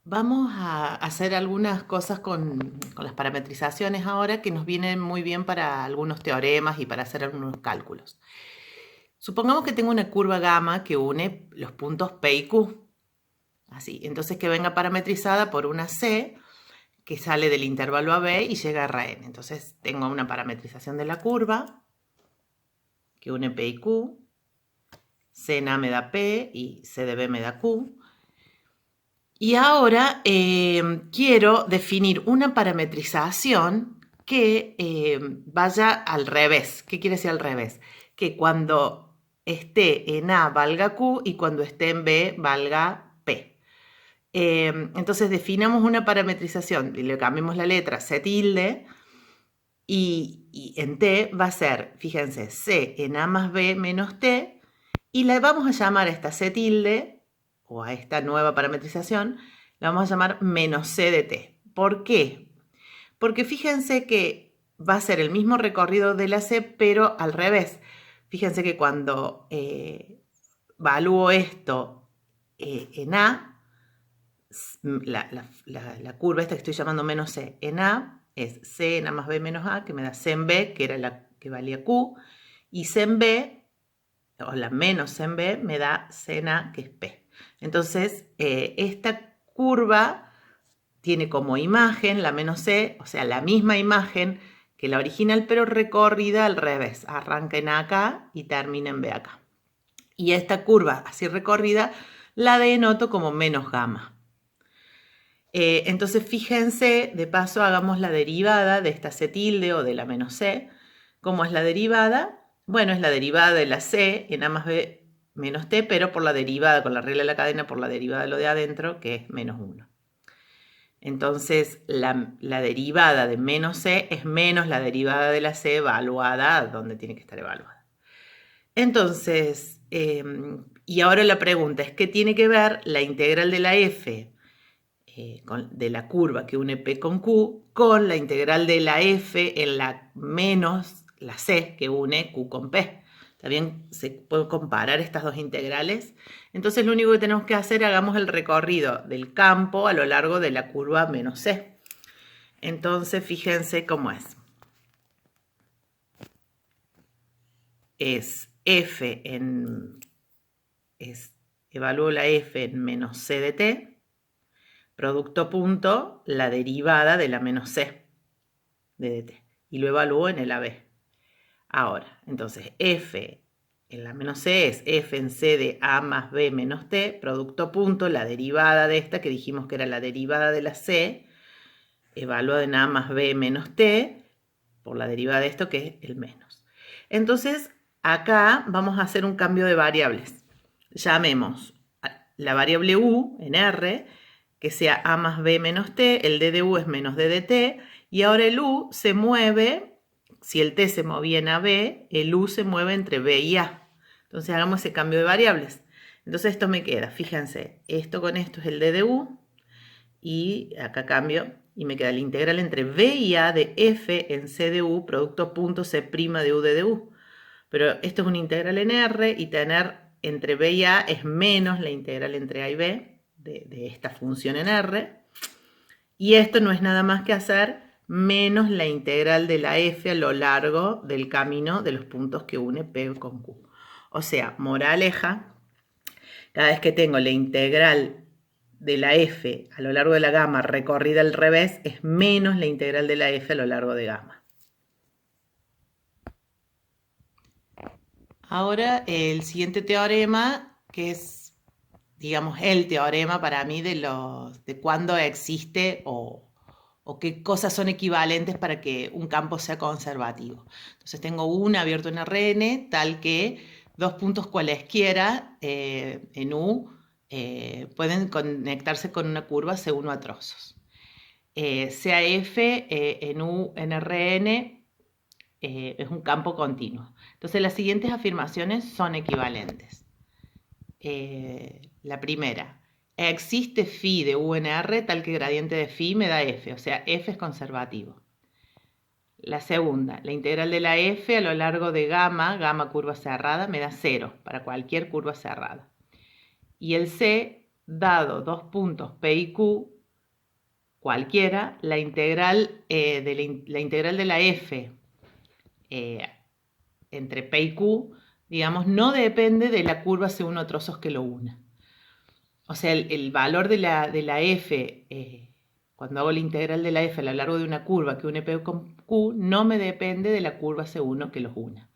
Vamos a hacer algunas cosas con las parametrizaciones ahora que nos vienen muy bien para algunos teoremas y para hacer algunos cálculos. Supongamos que tengo una curva gamma que une los puntos P y Q. Así, entonces que venga parametrizada por una C que sale del intervalo AB y llega a Rn. Entonces tengo una parametrización de la curva que une P y Q. C en A me da P y C de B me da Q. Y ahora quiero definir una parametrización que vaya al revés. ¿Qué quiere decir al revés? Que cuando esté en A valga Q y cuando esté en B valga P. Entonces definamos una parametrización y le cambiamos la letra C tilde y en T va a ser, fíjense, C en A más B menos T y le vamos a llamar a esta C tilde o a esta nueva parametrización, la vamos a llamar menos C de T. ¿Por qué? Porque fíjense que va a ser el mismo recorrido de la C, pero al revés. Fíjense que cuando evalúo esto en A, la curva esta que estoy llamando menos C en A es C en A más B menos A, que me da C en B, que era la que valía Q, y C en B, o la menos C en B, me da C en A, que es P. Entonces, esta curva tiene como imagen la menos C, o sea, la misma imagen que la original, pero recorrida al revés. Arranca en A acá y termina en B acá. Y esta curva así recorrida la denoto como menos gamma. Entonces fíjense, de paso hagamos la derivada de esta C tilde o de la menos C. ¿Cómo es la derivada? Bueno, es la derivada de la C en A más B menos T, pero por la derivada, con la regla de la cadena, por la derivada de lo de adentro, que es menos 1. Entonces la derivada de menos C es menos la derivada de la C evaluada donde tiene que estar evaluada. Entonces, y ahora la pregunta es, ¿qué tiene que ver la integral de la F de la curva que une P con Q con la integral de la F en la menos la C que une Q con P? También se puede comparar estas dos integrales. Entonces lo único que tenemos que hacer, hagamos el recorrido del campo a lo largo de la curva menos C. Entonces fíjense cómo es. Es F en... evalúo la F en menos C de T. Producto punto, la derivada de la menos C de dt. Y lo evalúo en el AB. Ahora, entonces F en la menos C es F en C de A más B menos T, producto punto, la derivada de esta, que dijimos que era la derivada de la C, evaluada en A más B menos T, por la derivada de esto, que es el menos. Entonces, acá vamos a hacer un cambio de variables. Llamemos la variable U en R, que sea A más B menos T, el D de U es menos D de T, y ahora el U se mueve, si el T se movía en AB, el U se mueve entre B y A. Entonces hagamos ese cambio de variables. Entonces esto me queda, fíjense, esto con esto es el D de U, y acá cambio, y me queda la integral entre B y A de F en C de U, producto punto C' de U de U. Pero esto es una integral en R, y tener entre B y A es menos la integral entre A y B de esta función en R. Y esto no es nada más que hacer menos la integral de la F a lo largo del camino de los puntos que une P con Q. O sea, moraleja, cada vez que tengo la integral de la F a lo largo de la gama recorrida al revés, es menos la integral de la F a lo largo de gamma. Ahora el siguiente teorema, que es, digamos, el teorema para mí de cuándo existe o qué cosas son equivalentes para que un campo sea conservativo. Entonces tengo un abierto en Rn, tal que dos puntos cualesquiera en U pueden conectarse con una curva C1 a trozos. CAF en U en Rn es un campo continuo. Entonces las siguientes afirmaciones son equivalentes. La primera, existe phi de UNR tal que gradiente de phi me da f, o sea, f es conservativo. La segunda, la integral de la f a lo largo de gamma, gamma curva cerrada, me da 0 para cualquier curva cerrada. Y el c, dado dos puntos p y q, cualquiera, la integral de la f entre P y Q, digamos, no depende de la curva C1 trozos que lo una. O sea, el valor de la f, cuando hago la integral de la f a lo largo de una curva que une P con Q, no me depende de la curva C1 que los una.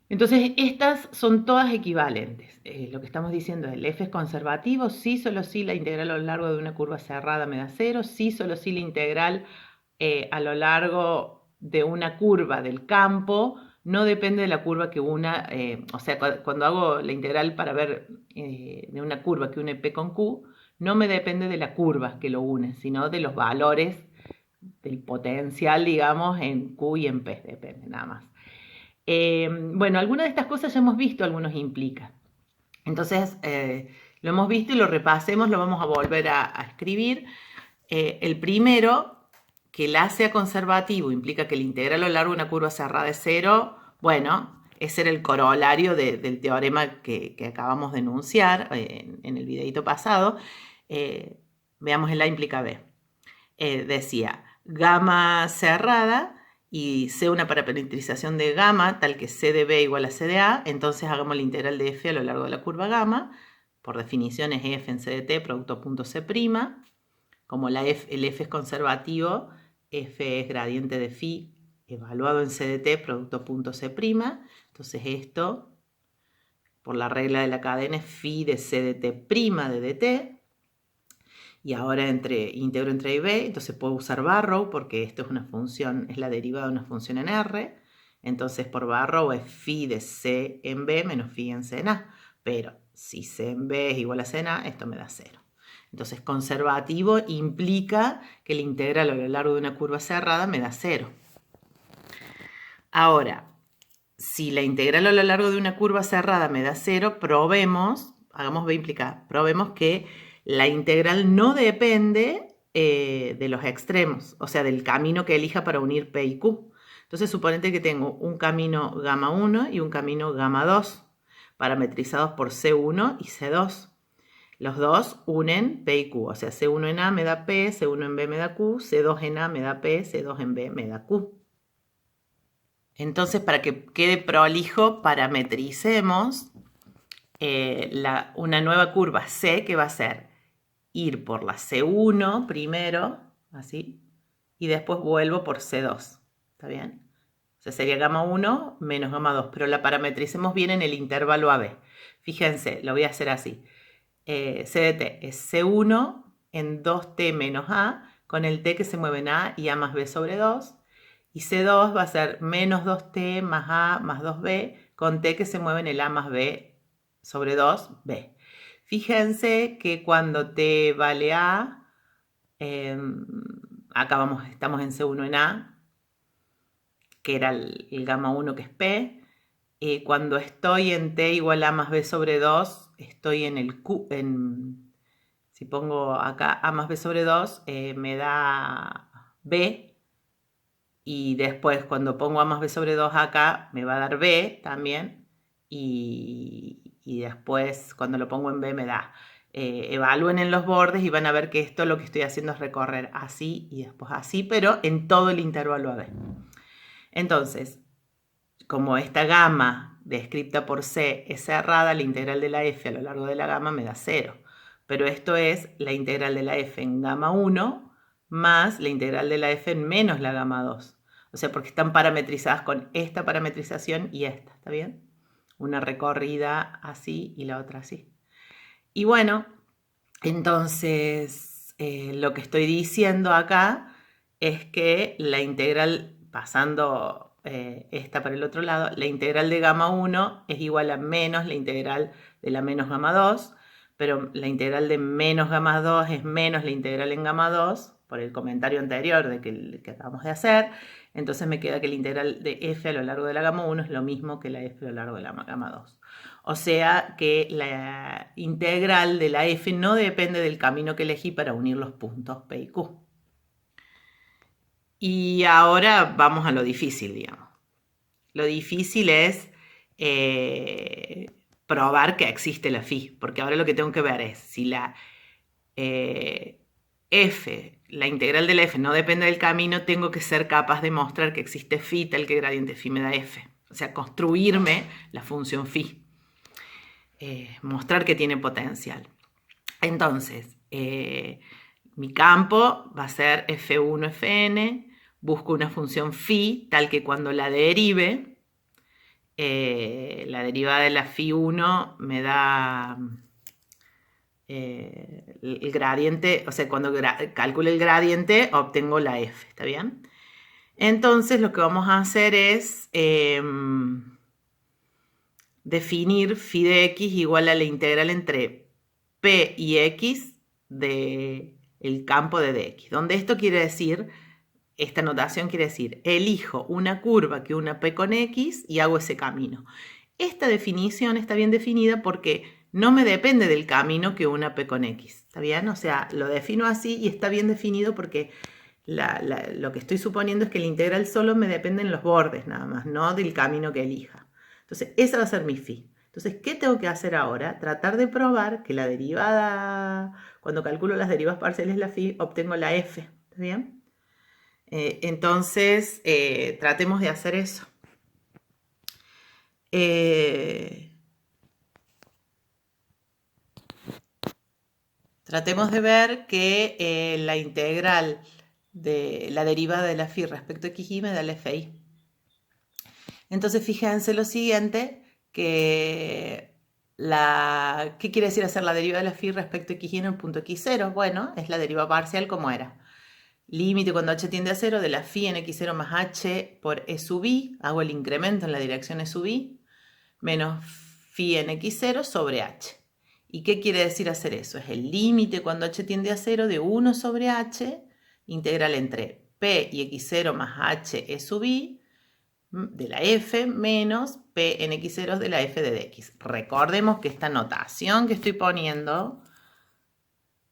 Entonces, estas son todas equivalentes. Lo que estamos diciendo es, el f es conservativo, sí, solo sí la integral a lo largo de una curva cerrada me da 0, sí, solo sí la integral a lo largo de una curva del campo no depende de la curva que una, o sea, cuando hago la integral para ver de una curva que une P con Q, no me depende de la curva que lo une, sino de los valores del potencial, digamos, en Q y en P, depende nada más. Bueno, algunas de estas cosas ya hemos visto, algunos implica. Entonces, lo hemos visto y lo repasemos, lo vamos a volver a escribir. El primero, que el A sea conservativo, implica que la integral a lo largo de una curva cerrada es 0. Bueno, ese era el corolario del teorema que acabamos de enunciar en el videito pasado. Veamos el A implica B. Decía, gamma cerrada y C una parametrización de gamma, tal que C de B igual a C de A, entonces hagamos la integral de F a lo largo de la curva gamma. Por definición es F en C de T, producto punto C'. Como el F es conservativo, F es gradiente de phi evaluado en C de T, producto punto C'. Entonces esto, por la regla de la cadena, es phi de C de T' de dt. Y ahora integro entre A y B, entonces puedo usar Barrow porque esto es una función, es la derivada de una función en R. Entonces por Barrow es phi de C en B menos phi en C en A. Pero si C en B es igual a C en A, esto me da 0. Entonces conservativo implica que la integral a lo largo de una curva cerrada me da 0. Ahora, si la integral a lo largo de una curva cerrada me da 0, probemos, hagamos B implicada, probemos que la integral no depende de los extremos, o sea, del camino que elija para unir P y Q. Entonces, suponete que tengo un camino gamma 1 y un camino gamma 2, parametrizados por C1 y C2. Los dos unen P y Q, o sea, C1 en A me da P, C1 en B me da Q, C2 en A me da P, C2 en B me da Q. Entonces, para que quede prolijo, parametricemos una nueva curva C, que va a ser ir por la C1 primero, así, y después vuelvo por C2, ¿está bien? O sea, sería gamma 1 menos gamma 2, pero la parametricemos bien en el intervalo AB. Fíjense, lo voy a hacer así. C de T es C1 en 2T menos A, con el T que se mueve en A y A más B sobre 2. Y C2 va a ser menos 2T más A más 2B, con T que se mueve en el A más B sobre 2B. Fíjense que cuando T vale A, acá estamos en C1 en A, que era el gamma 1 que es P. Cuando estoy en T igual a más B sobre 2, estoy en el Q, si pongo acá A más B sobre 2, me da B. Y después cuando pongo A más B sobre 2 acá, me va a dar B también. Y después cuando lo pongo en B me da. Evalúen en los bordes y van a ver que esto lo que estoy haciendo es recorrer así y después así, pero en todo el intervalo AB. Entonces, como esta gama descrita por C es cerrada, la integral de la F a lo largo de la gama me da 0. Pero esto es la integral de la F en gamma 1 más la integral de la F en menos la gamma 2. O sea, porque están parametrizadas con esta parametrización y esta, ¿está bien? Una recorrida así y la otra así. Y bueno, entonces lo que estoy diciendo acá es que la integral, pasando esta para el otro lado, la integral de gamma 1 es igual a menos la integral de la menos gamma 2, pero la integral de menos gamma 2 es menos la integral en gamma 2, por el comentario anterior que acabamos de hacer. Entonces me queda que la integral de f a lo largo de la gamma 1 es lo mismo que la f a lo largo de la gamma 2. O sea que la integral de la f no depende del camino que elegí para unir los puntos P y Q. Y ahora vamos a lo difícil, digamos. Lo difícil es probar que existe la phi, porque ahora lo que tengo que ver es si f, la integral de la f no depende del camino, tengo que ser capaz de mostrar que existe phi tal que gradiente phi me da f. O sea, construirme la función phi. Mostrar que tiene potencial. Entonces, mi campo va a ser f1, fn. Busco una función phi tal que cuando la derive, la derivada de la phi1 me da el gradiente, o sea, cuando calcule el gradiente obtengo la f, ¿está bien? Entonces lo que vamos a hacer es definir phi de x igual a la integral entre p y x del campo de dx, donde esto quiere decir, esta notación quiere decir, elijo una curva que una p con x y hago ese camino. Esta definición está bien definida porque no me depende del camino que una p con x, ¿está bien? O sea, lo defino así y está bien definido porque lo que estoy suponiendo es que la integral solo me depende en los bordes nada más, no del camino que elija. Entonces, esa va a ser mi phi. Entonces, ¿qué tengo que hacer ahora? Tratar de probar que la derivada, cuando calculo las derivas parciales de la phi, obtengo la f, ¿está bien? Entonces, tratemos de hacer eso. Tratemos de ver que la integral de la derivada de la phi respecto a xy me da la fi. Entonces fíjense lo siguiente, que ¿qué quiere decir hacer la derivada de la phi respecto a xy en el punto x0? Bueno, es la deriva parcial como era. Límite cuando h tiende a 0 de la phi en x0 más h por e sub i, hago el incremento en la dirección e sub i, menos phi en x0 sobre h. ¿Y qué quiere decir hacer eso? Es el límite cuando h tiende a 0 de 1 sobre h, integral entre p y x0 más h e sub i, de la f menos p en x0 de la f de dx. Recordemos que esta notación que estoy poniendo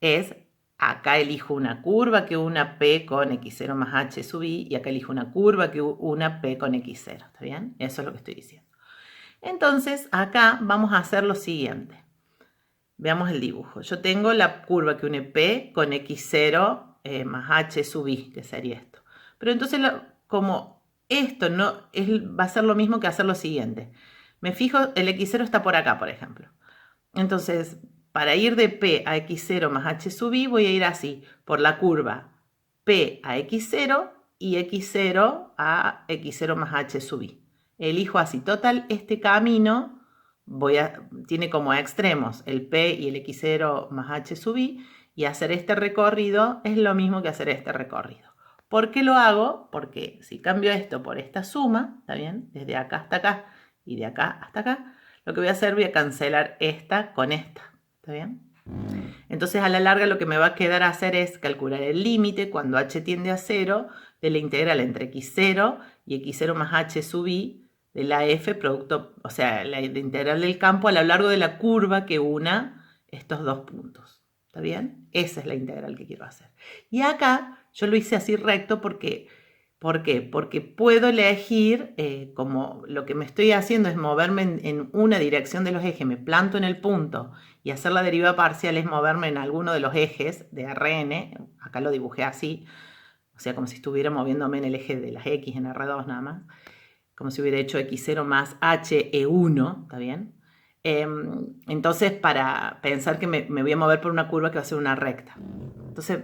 es, acá elijo una curva que una p con x0 más h sub i y acá elijo una curva que una p con x0, ¿está bien? Eso es lo que estoy diciendo. Entonces acá vamos a hacer lo siguiente. Veamos el dibujo. Yo tengo la curva que une p con x0 más h sub i, que sería esto. Pero entonces como esto no va a ser lo mismo que hacer lo siguiente. Me fijo, el x0 está por acá, por ejemplo. Entonces, para ir de p a x0 más h sub i, voy a ir así, por la curva p a x0 y x0 a x0 más h sub i. Elijo así. Total, este camino tiene como extremos el p y el x0 más h sub i, y hacer este recorrido es lo mismo que hacer este recorrido. ¿Por qué lo hago? Porque si cambio esto por esta suma, ¿está bien? Desde acá hasta acá y de acá hasta acá, lo que voy a hacer, voy a cancelar esta con esta, ¿está bien? Entonces a la larga lo que me va a quedar a hacer es calcular el límite cuando h tiende a 0 de la integral entre x0 y x0 más h sub i de la f producto, o sea, la integral del campo a lo largo de la curva que una estos dos puntos. ¿Está bien? Esa es la integral que quiero hacer. Y acá yo lo hice así recto porque, ¿por qué? Porque puedo elegir, como lo que me estoy haciendo es moverme en una dirección de los ejes, me planto en el punto y hacer la deriva parcial es moverme en alguno de los ejes de Rn, acá lo dibujé así, o sea, como si estuviera moviéndome en el eje de las X en R2 nada más, como si hubiera hecho X0 más H E1, ¿está bien? Entonces, para pensar que me voy a mover por una curva que va a ser una recta. Entonces,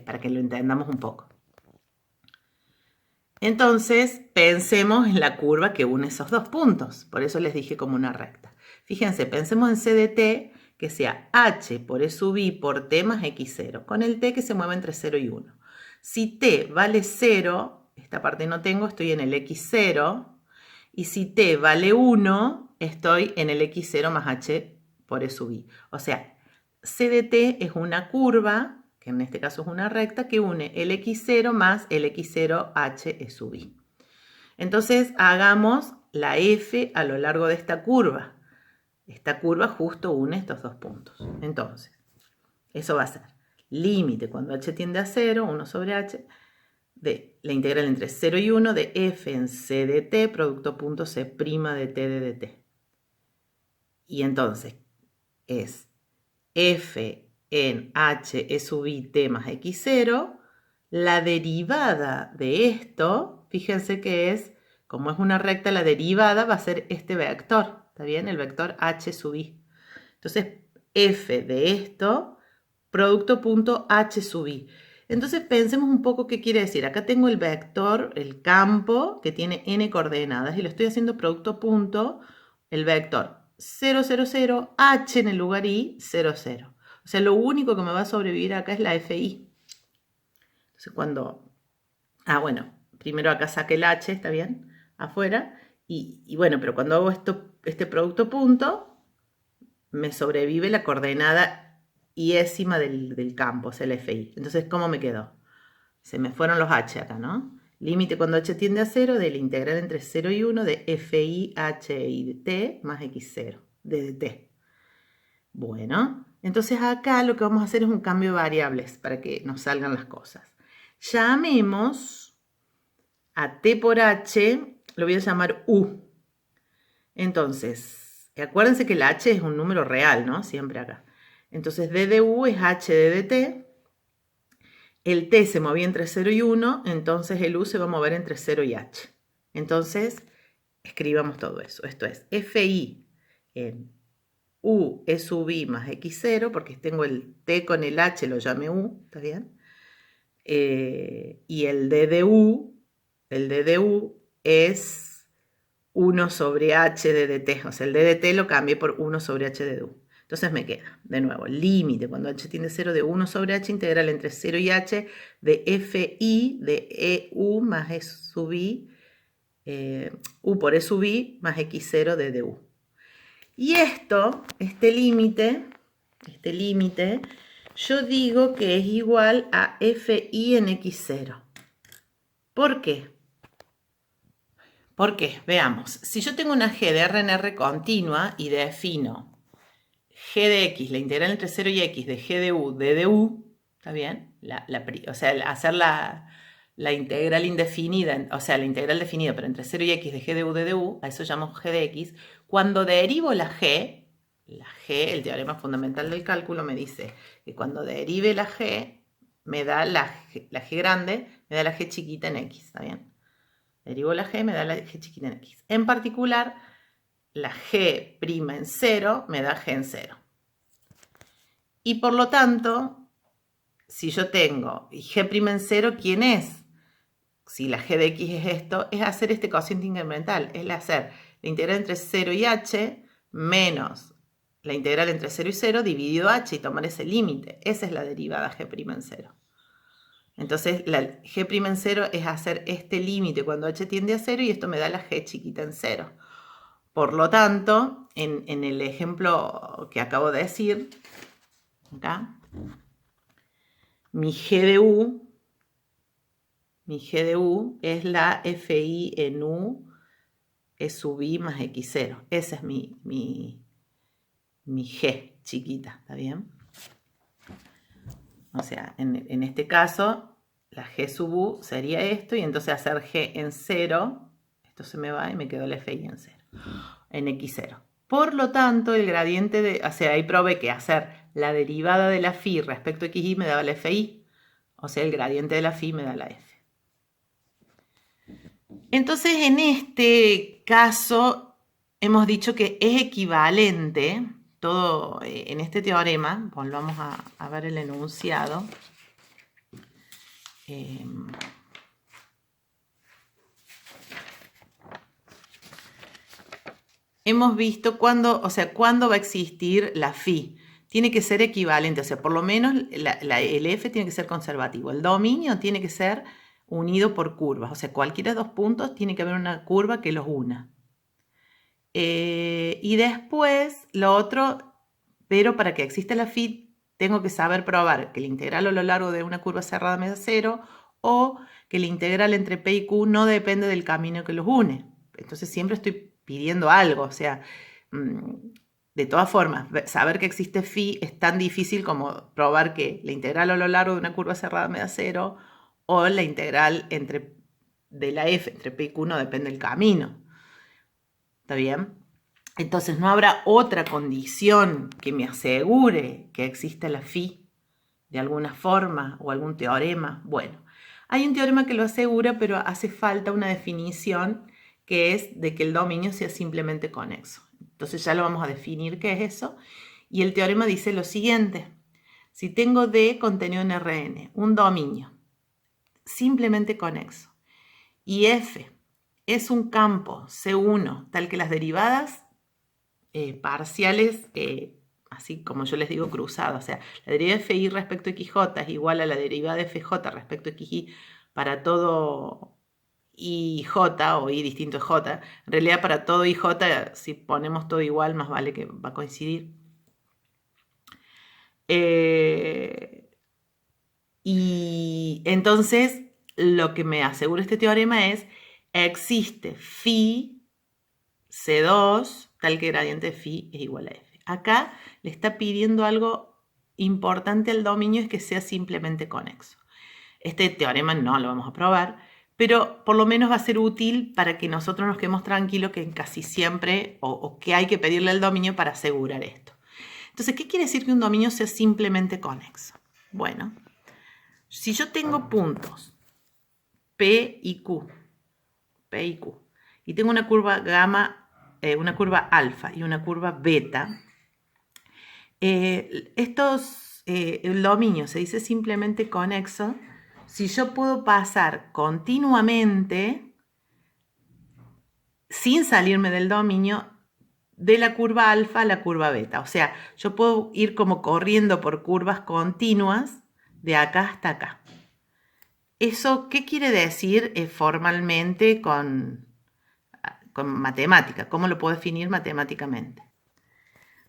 para que lo entendamos un poco. Entonces, pensemos en la curva que une esos dos puntos. Por eso les dije como una recta. Fíjense, pensemos en C de t, que sea h por e sub i por t más x0, con el t que se mueve entre 0 y 1. Si t vale 0, esta parte no tengo, estoy en el x0. Y si t vale 1, estoy en el x0 más h por e sub i. O sea, C de t es una curva, que en este caso es una recta, que une el x0 más el x0h e sub i. Entonces hagamos la f a lo largo de esta curva. Esta curva justo une estos dos puntos. Entonces, eso va a ser límite cuando h tiende a 0, 1 sobre h, de la integral entre 0 y 1 de f en c de t, producto punto c' de t de dt. Y entonces es f en h e sub i t más x0, la derivada de esto, fíjense que es, como es una recta, la derivada va a ser este vector, ¿está bien? El vector h sub i. Entonces, f de esto, producto punto h sub i. Entonces, pensemos un poco qué quiere decir. Acá tengo el vector, el campo, que tiene n coordenadas, y lo estoy haciendo producto punto, el vector 0, 0, 0, h en el lugar i, 0, 0. O sea, lo único que me va a sobrevivir acá es la fi. Entonces, cuando... bueno, primero acá saqué el h, ¿está bien? Afuera. Y bueno, pero cuando hago este producto punto, me sobrevive la coordenada iésima del campo, o sea, el fi. Entonces, ¿cómo me quedó? Se me fueron los h acá, ¿no? Límite cuando h tiende a 0 de la integral entre 0 y 1 de fi h i de t más x0 de dt. Bueno, entonces acá lo que vamos a hacer es un cambio de variables para que nos salgan las cosas. Llamemos a t por h, lo voy a llamar u. Entonces, acuérdense que el h es un número real, ¿no? Siempre acá. Entonces, d de u es h de dt. El t se movía entre 0 y 1, entonces el u se va a mover entre 0 y h. Entonces, escribamos todo eso. Esto es fi en u e sub i más x0, porque tengo el t con el h, lo llamé u, ¿está bien? Y el d de u es 1 sobre h de dt. O sea, el d de t lo cambié por 1 sobre h de u. Entonces me queda, de nuevo, límite cuando h tiende a 0 de 1 sobre h integral entre 0 y h de fi de eu más e sub i, u por e sub i más x0 de du. Y este límite, yo digo que es igual a fi en x0. ¿Por qué? ¿Por qué? Veamos. Si yo tengo una g de r en r continua y defino g de x, la integral entre 0 y x de g de u, de du, ¿está bien? O sea, hacer la integral indefinida, o sea, la integral definida, pero entre 0 y x de g de u, de du, a eso llamo g de x. Cuando derivo la g, el teorema fundamental del cálculo me dice que cuando derive la g, me da la g grande, me da la g chiquita en x, ¿está bien? Derivo la g, me da la g chiquita en x. En particular, la g' en 0 me da g en 0. Y por lo tanto, si yo tengo g' en 0, ¿quién es? Si la g de x es esto, es hacer este cociente incremental, es hacer la integral entre 0 y h menos la integral entre 0 y 0 dividido h y tomar ese límite. Esa es la derivada g' en 0. Entonces, la g' en 0 es hacer este límite cuando h tiende a 0 y esto me da la g chiquita en 0. Por lo tanto, en el ejemplo que acabo de decir, acá, mi g de u es la fi en u e sub i más x0. Esa es mi g chiquita, ¿está bien? O sea, en este caso, la g sub u sería esto, y entonces hacer g en 0, esto se me va y me quedó la fi en 0, en x0. Por lo tanto, el gradiente o sea, ahí probé que hacer la derivada de la phi respecto a xy me daba la fi, o sea, el gradiente de la phi me da la f. Entonces, en este caso, hemos dicho que es equivalente, todo en este teorema, volvamos a ver el enunciado. Hemos visto cuándo va a existir la phi. Tiene que ser equivalente, o sea, por lo menos el f tiene que ser conservativo. El dominio tiene que ser unido por curvas, o sea, cualquiera de dos puntos tiene que haber una curva que los una. Y después, lo otro, pero para que exista la phi, tengo que saber probar que la integral a lo largo de una curva cerrada me da 0, o que la integral entre p y q no depende del camino que los une. Entonces siempre estoy pidiendo algo, o sea, de todas formas, saber que existe phi es tan difícil como probar que la integral a lo largo de una curva cerrada me da 0, o la integral de la f entre p y q no depende del camino. ¿Está bien? Entonces no habrá otra condición que me asegure que exista la phi de alguna forma o algún teorema. Bueno, hay un teorema que lo asegura, pero hace falta una definición que es de que el dominio sea simplemente conexo. Entonces ya lo vamos a definir qué es eso. Y el teorema dice lo siguiente. Si tengo D contenido en Rn, un dominio simplemente conexo, y F es un campo C1 tal que las derivadas parciales, así como yo les digo, cruzadas, o sea, la deriva de FI respecto a XJ es igual a la derivada de FJ respecto a XY para todo IJ o I distinto de J. En realidad para todo IJ, si ponemos todo igual, más vale que va a coincidir. Y entonces lo que me asegura este teorema es: existe phi C2 tal que gradiente de phi es igual a F. Acá le está pidiendo algo importante al dominio, es que sea simplemente conexo. Este teorema no lo vamos a probar, pero por lo menos va a ser útil para que nosotros nos quedemos tranquilos que casi siempre, o que hay que pedirle al dominio para asegurar esto. Entonces, ¿qué quiere decir que un dominio sea simplemente conexo? Bueno, si yo tengo puntos P y Q, y tengo una curva gamma, una curva alfa y una curva beta, el dominio se dice simplemente conexo si yo puedo pasar continuamente, sin salirme del dominio, de la curva alfa a la curva beta. O sea, yo puedo ir como corriendo por curvas continuas de acá hasta acá. ¿Eso qué quiere decir formalmente con matemática? ¿Cómo lo puedo definir matemáticamente?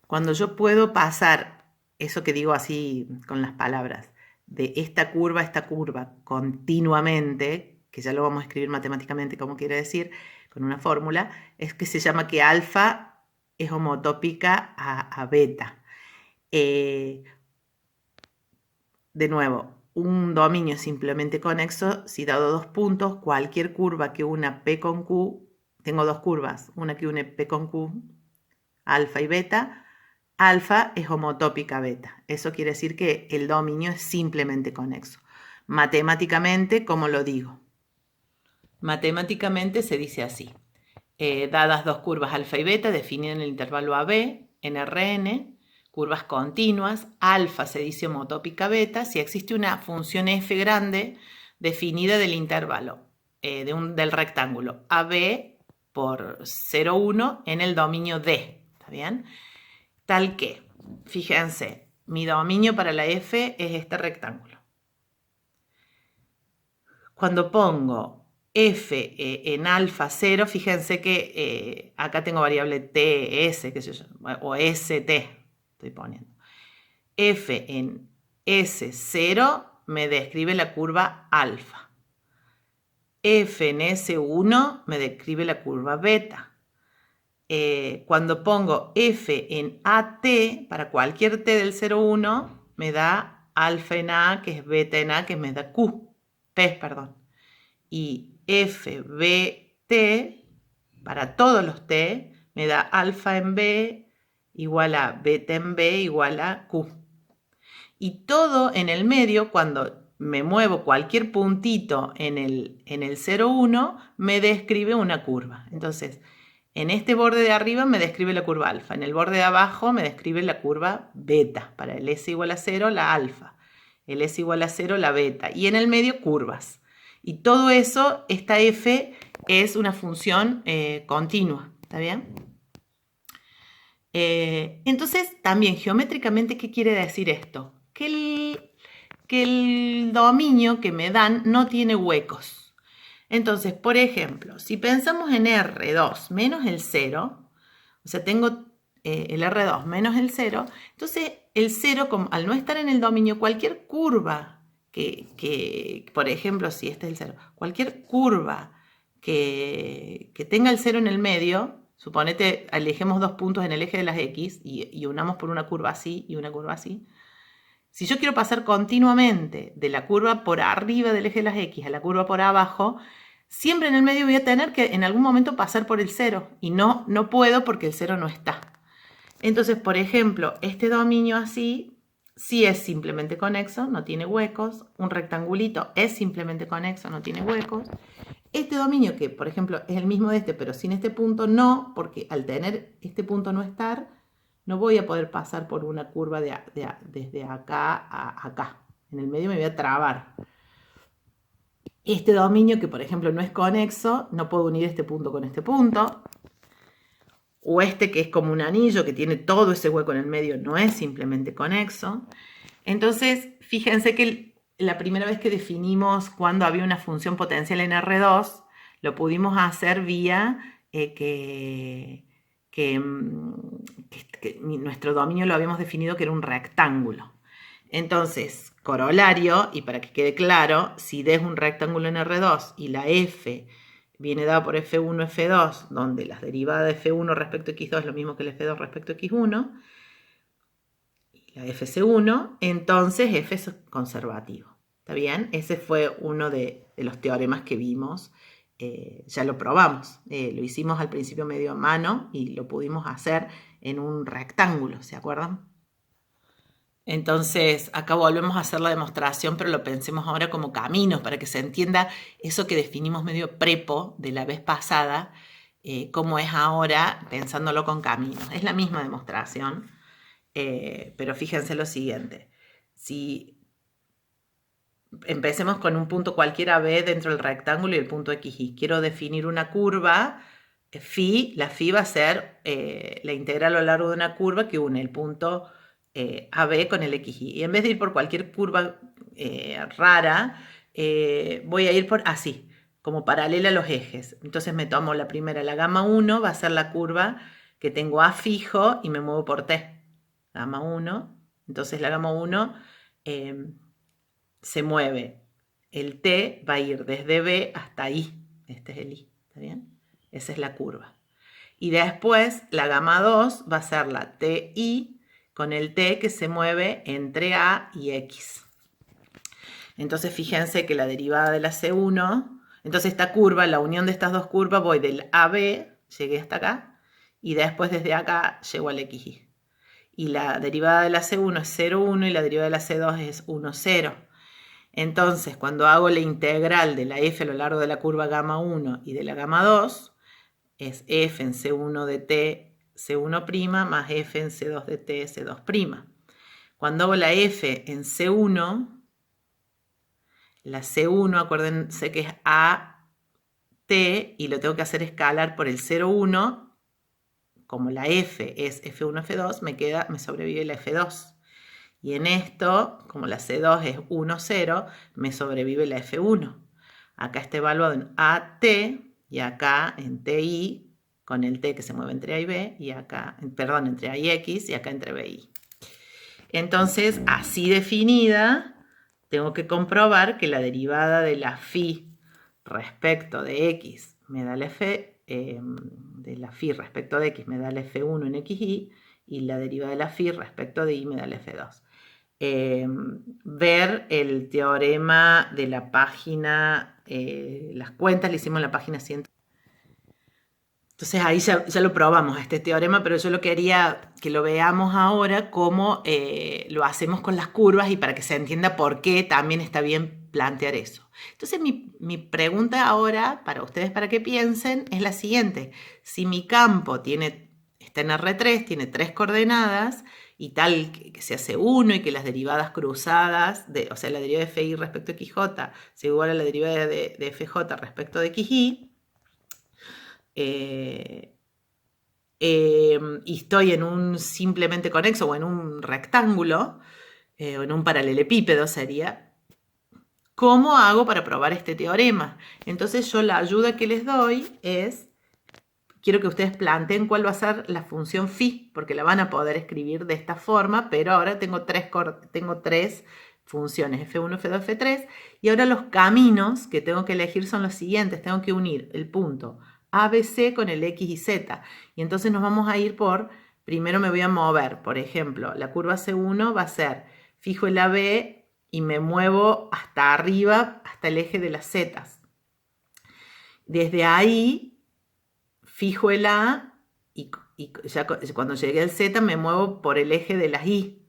Cuando yo puedo pasar, eso que digo así con las palabras, de esta curva a esta curva continuamente, que ya lo vamos a escribir matemáticamente como quiere decir, con una fórmula, es que se llama que alfa es homotópica a beta. De nuevo, un dominio simplemente conexo si dado dos puntos, cualquier curva que una P con Q, tengo dos curvas, una que une P con Q, alfa y beta, alfa es homotópica a beta. Eso quiere decir que el dominio es simplemente conexo. Matemáticamente, ¿cómo lo digo? Matemáticamente se dice así. Dadas dos curvas alfa y beta definidas en el intervalo AB, en Rn, curvas continuas, alfa se dice homotópica beta si existe una función f grande definida del intervalo, del rectángulo AB por 0, 1 en el dominio D. ¿Está bien? Tal que, fíjense, mi dominio para la f es este rectángulo. Cuando pongo f en alfa 0, fíjense que acá tengo variable t, s, qué sé yo, o st, estoy poniendo. F en S0 me describe la curva alfa. F en S1 me describe la curva beta. Cuando pongo F en AT, para cualquier T del 0, 1, me da alfa en A, que es beta en A, que me da P, perdón. Y FBT, para todos los T, me da alfa en B igual a beta en B igual a Q. Y todo en el medio, cuando me muevo cualquier puntito en el 0, 1, me describe una curva. Entonces, en este borde de arriba me describe la curva alfa. En el borde de abajo me describe la curva beta. Para el S igual a 0, la alfa. El S igual a 0, la beta. Y en el medio, curvas. Y todo eso, esta F es una función continua. ¿Está bien? Entonces, también geométricamente, ¿qué quiere decir esto? Que el dominio que me dan no tiene huecos. Entonces, por ejemplo, si pensamos en R2 menos el 0, o sea, tengo el R2 menos el 0, entonces el 0, al no estar en el dominio, cualquier curva que por ejemplo, si este es el 0, cualquier curva que tenga el 0 en el medio, suponete, elegimos dos puntos en el eje de las X y unamos por una curva así y una curva así. Si yo quiero pasar continuamente de la curva por arriba del eje de las X a la curva por abajo, siempre en el medio voy a tener que en algún momento pasar por el 0 y no puedo porque el 0 no está. Entonces, por ejemplo, este dominio así sí es simplemente conexo, no tiene huecos. Un rectangulito es simplemente conexo, no tiene huecos. Este dominio, que por ejemplo es el mismo de este, pero sin este punto, no, porque al tener este punto no estar, no voy a poder pasar por una curva desde acá a acá. En el medio me voy a trabar. Este dominio, que por ejemplo no es conexo, no puedo unir este punto con este punto. O este, que es como un anillo, que tiene todo ese hueco en el medio, no es simplemente conexo. Entonces, fíjense que la primera vez que definimos cuando había una función potencial en R2, lo pudimos hacer vía que nuestro dominio lo habíamos definido que era un rectángulo. Entonces, corolario, y para que quede claro, si D es un rectángulo en R2 y la F viene dada por F1, F2, donde la derivada de F1 respecto a X2 es lo mismo que el F2 respecto a X1, la FC1, entonces F es conservativo. ¿Está bien? Ese fue uno de los teoremas que vimos. Ya lo probamos. Lo hicimos al principio medio a mano y lo pudimos hacer en un rectángulo, ¿se acuerdan? Entonces, acá volvemos a hacer la demostración, pero lo pensemos ahora como caminos, para que se entienda eso que definimos medio prepo de la vez pasada, cómo es ahora pensándolo con caminos. Es la misma demostración. Pero fíjense lo siguiente, si empecemos con un punto cualquiera B dentro del rectángulo y el punto XY, quiero definir una curva, la phi va a ser la integral a lo largo de una curva que une el punto AB con el XY. Y en vez de ir por cualquier curva rara, voy a ir por así, como paralela a los ejes. Entonces me tomo la primera, la gamma 1 va a ser la curva que tengo A fijo y me muevo por T. Gamma 1, entonces la gamma 1 se mueve, el T va a ir desde B hasta I, este es el I, ¿está bien? Esa es la curva. Y después la gamma 2 va a ser la TI con el T que se mueve entre A y X. Entonces fíjense que la derivada de la C1, entonces esta curva, la unión de estas dos curvas, voy del AB, llegué hasta acá, y después desde acá llego al XY. Y la derivada de la C1 es 0,1 y la derivada de la C2 es 1,0. Entonces, cuando hago la integral de la f a lo largo de la curva gamma 1 y de la gamma 2, es f en C1 de t C1' más f en C2 de t C2'. Cuando hago la f en C1, la C1, acuérdense que es a t y lo tengo que hacer escalar por el 0,1. Como la f es F1, F2, me sobrevive la F2. Y en esto, como la C2 es 1, 0, me sobrevive la F1. Acá está evaluado en AT y acá en TI, con el T que se mueve entre A y B, y acá, perdón, entre A y X y acá entre B y I. Entonces, así definida, tengo que comprobar que la derivada de la phi respecto de X me da la F, de la phi respecto de X me da la F1 en XY, y la derivada de la phi respecto de Y me da la F2. Ver el teorema de la página, las cuentas le hicimos en la página 100. Entonces ahí ya lo probamos, este teorema, pero yo lo quería que lo veamos ahora cómo lo hacemos con las curvas y para que se entienda por qué también está bien plantear eso. Entonces mi pregunta ahora para ustedes, para que piensen, es la siguiente. Si mi campo está en R3, tiene 3 coordenadas y tal que se hace 1 y que las derivadas cruzadas, o sea, la derivada de FI respecto a XJ se iguala a la derivada de FJ respecto de XY, y estoy en un simplemente conexo o en un rectángulo, o en un paralelepípedo sería, ¿cómo hago para probar este teorema? Entonces yo la ayuda que les doy es, quiero que ustedes planteen cuál va a ser la función phi, porque la van a poder escribir de esta forma, pero ahora tengo tres funciones, F1, F2, F3, y ahora los caminos que tengo que elegir son los siguientes. Tengo que unir el punto ABC con el X y Z, y entonces nos vamos a ir primero me voy a mover, por ejemplo, la curva C1 va a ser, fijo el AB y me muevo hasta arriba, hasta el eje de las Z. Desde ahí, fijo el A y ya cuando llegué al Z me muevo por el eje de las Y.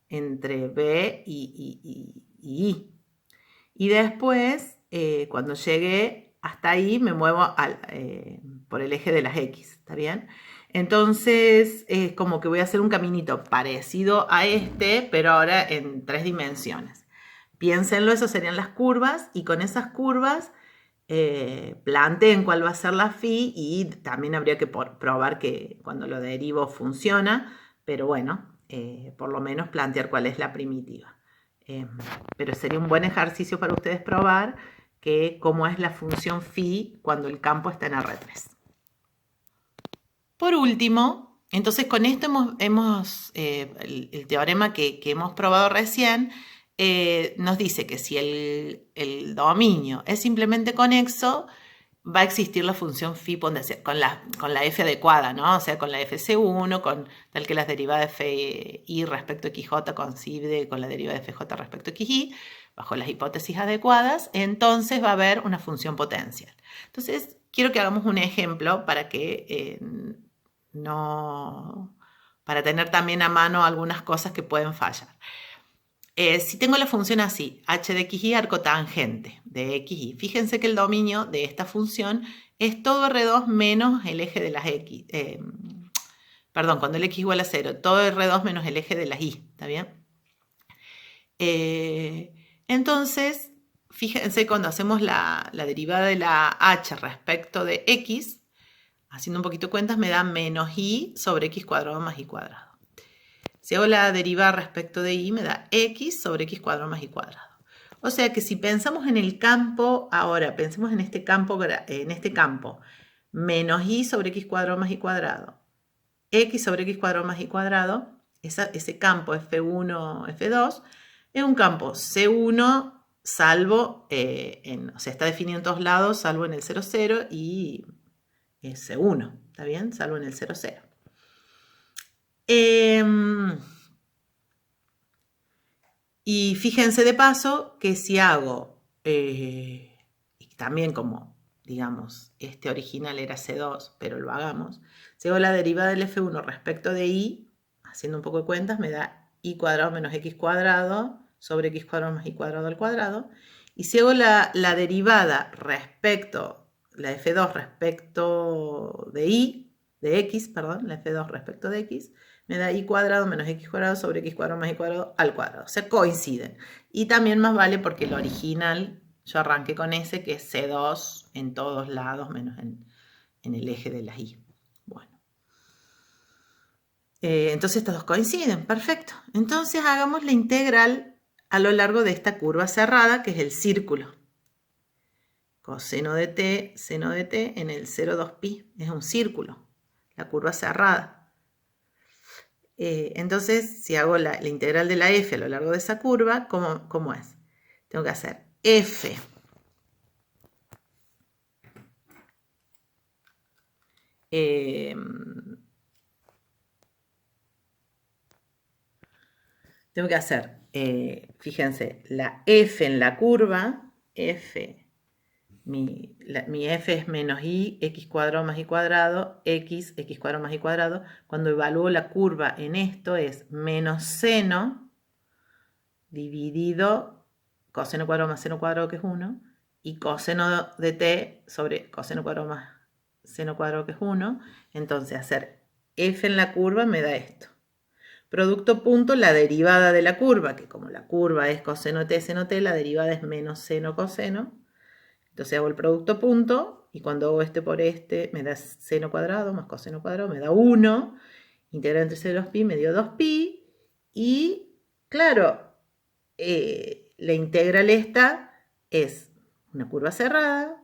entre B y I. Y después, cuando llegue hasta ahí, me muevo por el eje de las X, ¿está bien? Entonces, es como que voy a hacer un caminito parecido a este, pero ahora en 3 dimensiones. Piénsenlo, eso serían las curvas, y con esas curvas planteen cuál va a ser la phi, y también habría que probar que cuando lo derivo funciona, pero bueno, por lo menos plantear cuál es la primitiva. Pero sería un buen ejercicio para ustedes probar cómo es la función phi cuando el campo está en R3. Por último, entonces con esto el teorema que hemos probado recién nos dice que si el dominio es simplemente conexo, va a existir la función phi con la f adecuada, ¿no? O sea, con la fc1, con tal que las derivadas de fi respecto a xj coincide con la derivada de fj respecto a xy, bajo las hipótesis adecuadas, entonces va a haber una función potencial. Entonces, quiero que hagamos un ejemplo para que para tener también a mano algunas cosas que pueden fallar. Si tengo la función así, h de xy arco tangente de xy, fíjense que el dominio de esta función es todo R2 menos el eje de las x. Perdón, cuando el x igual a 0, todo R2 menos el eje de las y, ¿está bien? Entonces, fíjense cuando hacemos la derivada de la h respecto de x, haciendo un poquito cuentas, me da menos y sobre x cuadrado más y cuadrado. Si hago la derivada respecto de y, me da x sobre x cuadrado más y cuadrado. O sea que si pensamos en el campo, ahora pensemos en este campo, menos y sobre x cuadrado más y cuadrado, x sobre x cuadrado más y cuadrado, ese campo F1, F2, es un campo C1 salvo, o sea, está definido en todos lados, salvo en el 0, 0 y C1, ¿está bien? Salvo en el 0, 0. Y fíjense de paso que si hago, y también como, digamos, este original era C2, pero lo hagamos, si hago la derivada del F1 respecto de y, haciendo un poco de cuentas, me da y cuadrado menos x cuadrado sobre x cuadrado más y cuadrado al cuadrado. Y si hago la derivada respecto, la F2 respecto de y, de x, perdón, la F2 respecto de x, me da y cuadrado menos x cuadrado sobre x cuadrado más y cuadrado al cuadrado. O sea, coinciden. Y también más vale porque el original, yo arranqué con ese, que es C2 en todos lados, menos en el eje de las y. Bueno. Entonces estos dos coinciden, perfecto. Entonces hagamos la integral a lo largo de esta curva cerrada, que es el círculo. Coseno de t, seno de t en el 0,2pi. Es un círculo, la curva cerrada. Entonces, si hago la integral de la f a lo largo de esa curva, ¿cómo es? Tengo que hacer f tengo que hacer, fíjense, la f en la curva, mi f es menos y, x cuadrado más y cuadrado, x cuadrado más y cuadrado. Cuando evalúo la curva en esto es menos seno dividido coseno cuadrado más seno cuadrado, que es 1, y coseno de t sobre coseno cuadrado más seno cuadrado, que es 1. Entonces hacer f en la curva me da esto. Producto punto, la derivada de la curva, que como la curva es coseno de t, seno t, la derivada es menos seno coseno. Entonces hago el producto punto, y cuando hago este por este, me da seno cuadrado más coseno cuadrado, me da 1. Integral entre 0 y 2pi me dio 2pi. Y claro, la integral esta es una curva cerrada,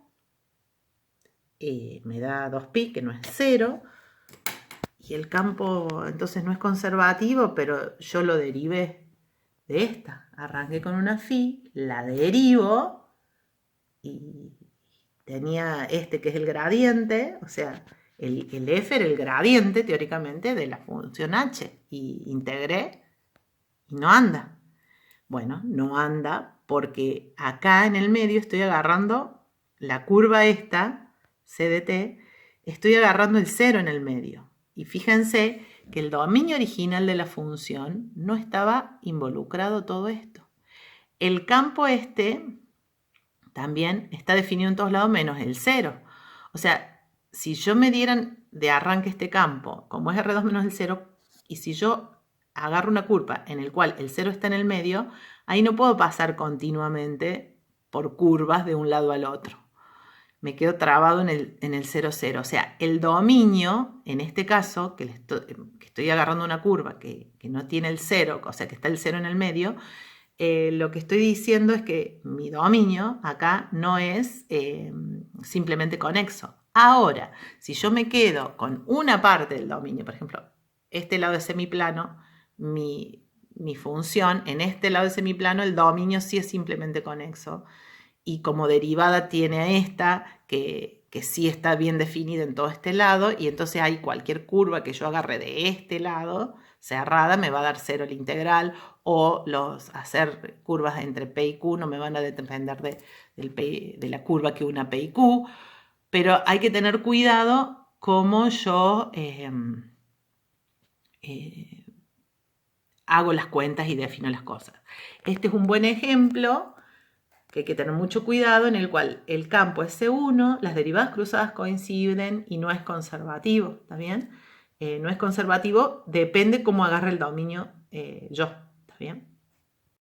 me da 2pi, que no es 0, y el campo entonces no es conservativo, pero yo lo derivé de esta. Arranqué con una phi, la derivo, y tenía este que es el gradiente, o sea, el f era el gradiente teóricamente de la función h, y integré, y no anda. Bueno, no anda porque acá en el medio estoy agarrando la curva esta, c de t, estoy agarrando el 0 en el medio. Y fíjense que el dominio original de la función no estaba involucrado todo esto. El campo este también está definido en todos lados menos el 0. O sea, si yo me dieran de arranque este campo, como es R2 menos el 0, y si yo agarro una curva en el cual el 0 está en el medio, ahí no puedo pasar continuamente por curvas de un lado al otro. Me quedo trabado en el 0, 0. O sea, el dominio, en este caso, que estoy agarrando una curva que no tiene el 0, o sea, que está el 0 en el medio, lo que estoy diciendo es que mi dominio acá no es simplemente conexo. Ahora, si yo me quedo con una parte del dominio, por ejemplo, este lado es semiplano, mi función en este lado de semiplano, el dominio sí es simplemente conexo. Y como derivada tiene a esta que sí está bien definida en todo este lado, y entonces hay cualquier curva que yo agarre de este lado cerrada me va a dar 0 el integral, o hacer curvas entre P y Q no me van a depender de la curva que una P y Q, pero hay que tener cuidado cómo yo hago las cuentas y defino las cosas. Este es un buen ejemplo que hay que tener mucho cuidado, en el cual el campo es C1, las derivadas cruzadas coinciden y no es conservativo, ¿está bien? No es conservativo, depende cómo agarre el dominio yo, ¿está bien?